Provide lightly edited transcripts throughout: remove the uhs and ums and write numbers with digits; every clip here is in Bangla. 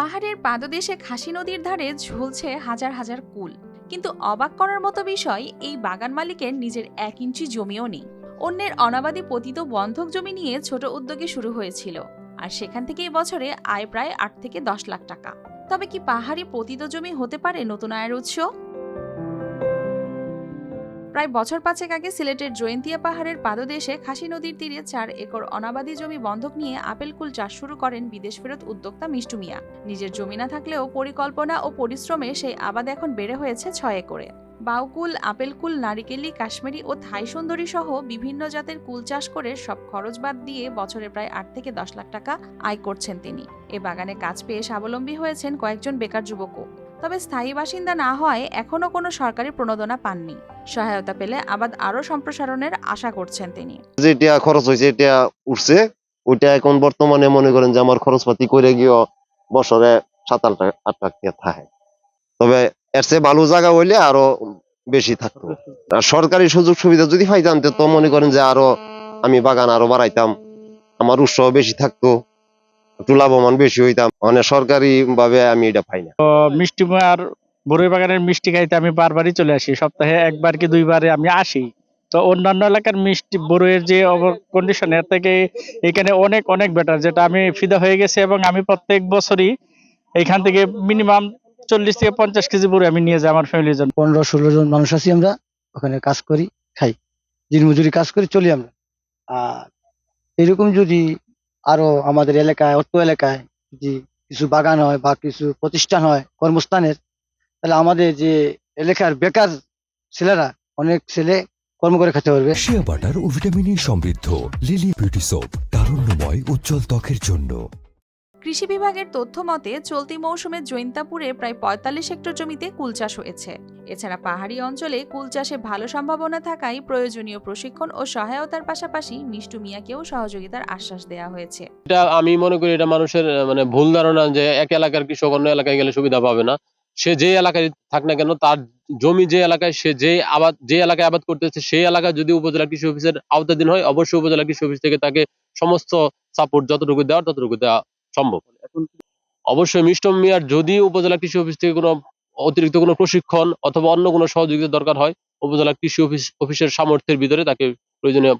পাহাড়ের পাদদেশে খাসি নদীর ধারে ঝুলছে হাজার হাজার কুল, কিন্তু অবাক করার মতো বিষয়, এই বাগান মালিকের নিজের 1 ইঞ্চি জমিও নেই। অন্যের অনাবাদি পতিত বন্ধক জমি নিয়ে ছোট উদ্যোগে শুরু হয়েছিল, আর সেখান থেকে বছরে আয় প্রায় 8 থেকে 10 লাখ টাকা। তবে কি পাহাড়ি পতিত জমি হতে পারে নতুন আয়ের উৎস? প্রায় বছর 5 আগে সিলেটের জয়ন্তিয়া পাহাড়ের পাদদেশে খাসি নদীর তীরে 4 একর অনাবাদি জমি বন্ধক নিয়ে আপেল কুল চাষ শুরু করেন বিদেশ ফেরত উদ্যোক্তা মিষ্টু মিয়া। নিজের জমি না থাকলেও পরিকল্পনা ও পরিশ্রমে সেই আবাদ এখন বেড়ে হয়েছে 6 একরে। বাউকুল, আপেল কুল, নারিকেলি, কাশ্মীরি ও থাই সুন্দরী সহ বিভিন্ন জাতের কুল চাষ করে সব খরচ বাদ দিয়ে বছরে প্রায় 8 থেকে 10 লাখ টাকা আয় করছেন তিনি। এ বাগানে কাজ পেয়ে স্বাবলম্বী হয়েছেন কয়েকজন বেকার যুবকও। তবে স্থায়ী বাসিন্দা না হওয়ায় এখনো কোনো সরকারি প্রণোদনা পাননি। সহায়তা পেলে আবাদ আরো সম্প্রসারণের আশা করছেন তিনি। যেটা খরচ হয়েছে এটা উঠছে, ওইটা এখন বর্তমানে মনে করেন যে আমার খরচপাতি করে গিয়ে বছরে 7-8 লাখ টাকা থাকে। তবে এর চেয়ে ভালো জায়গা হইলে আরো বেশি থাকতো। আর সরকারি সুযোগ সুবিধা যদি পাইতাম তো মনে করেন যে আরো আমি বাগান আরো বাড়াইতাম, আমার উৎসাহ বেশি থাকতো, একটু লাভবান বেশি হইতাম। মানে সরকারি ভাবে আমি এটা পাই না। মিষ্টি আর বরই বাগানের মিষ্টি খাইতে আমি বারবারই চলে আসি, সপ্তাহে 1বার কি 2বারে আমি আসি। তো অন্যান্য এলাকার মিষ্টি বরইয়ের যে কন্ডিশন, এর থেকে এখানে অনেক অনেক বেটার, যেটা আমি ফিদা হয়ে গেছে। এবং আমি প্রত্যেক বছরই এখান থেকে মিনিমাম 40 থেকে 50 কেজি বরই আমি নিয়ে যাই আমার ফ্যামিলির জন্য। 15-16 জন মানুষ আছি আমরা, ওখানে কাজ করি, খাই, দিনমজুরি কাজ করি, চলি আমরা। আর এরকম যদি আরো আমাদের এলাকায়, অর্থ এলাকায় যদি কিছু বাগান হয় বা কিছু প্রতিষ্ঠান হয় কর্মস্থানের, তাহলে আমাদের যে এলাকার বেকার ছেলেরা, অনেক ছেলে কর্ম করে খেতে পারবে। শিয়া বাটার ও ভিটামিন সমৃদ্ধ লিলি বিউটি সোপ, তারুণ্যময় উজ্জ্বল ত্বকের জন্য। কৃষি বিভাগের তথ্য মতে চলতি মৌসুমে জৈন্তাপুরে প্রায় 45 হেক্টর জমিতে কুল চাষ হয়েছে। এছাড়া পাহাড়ি অঞ্চলে কুল চাষে ভালো সম্ভাবনা থাকায় প্রয়োজনীয় প্রশিক্ষণ ও সহায়তার পাশাপাশি মিষ্টু মিয়াকেও সহযোগিতার আশ্বাস দেওয়া হয়েছে। এটা আমি মনে করি এটা মানুষের ভুল ধারণা যে এক এলাকার কৃষক অন্য এলাকায় গেলে সুবিধা পাবে না। সে যে এলাকায় থাক না কেন, তার জমি যে এলাকায়, সে যে এলাকায় আবাদ করতেছে সেই এলাকায় যদি উপজেলা কৃষি অফিসের আওতাধীন হয়, অবশ্যই উপজেলা কৃষি অফিস থেকে তাকে সমস্ত সাপোর্ট যতটুকু দেওয়ার ততটুকু দেওয়া সম্ভব। অবশ্যই মিষ্টু মিয়ার যদি উপজেলা কৃষি অফিস থেকে কোনো অতিরিক্ত কোনো প্রশিক্ষণ অথবা অন্য কোনো সহযোগিতা দরকার হয়, উপজেলা কৃষি অফিসের সামর্থ্যের ভিতরে তাকে প্রয়োজনীয়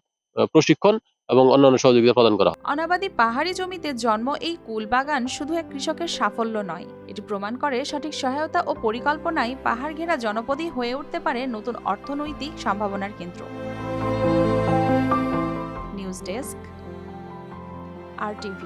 প্রশিক্ষণ এবং অন্যান্য সহযোগিতা প্রদান করা। অনাবাদি পাহাড়ি জমিতে জন্ম এই কুল বাগান শুধু এক কৃষকের সাফল্য নয়, এটি প্রমাণ করে সঠিক সহায়তা ও পরিকল্পনায় পাহাড় ঘেরা জনপদই হয়ে উঠতে পারে নতুন অর্থনৈতিক সম্ভাবনার কেন্দ্র। News desk, RTV।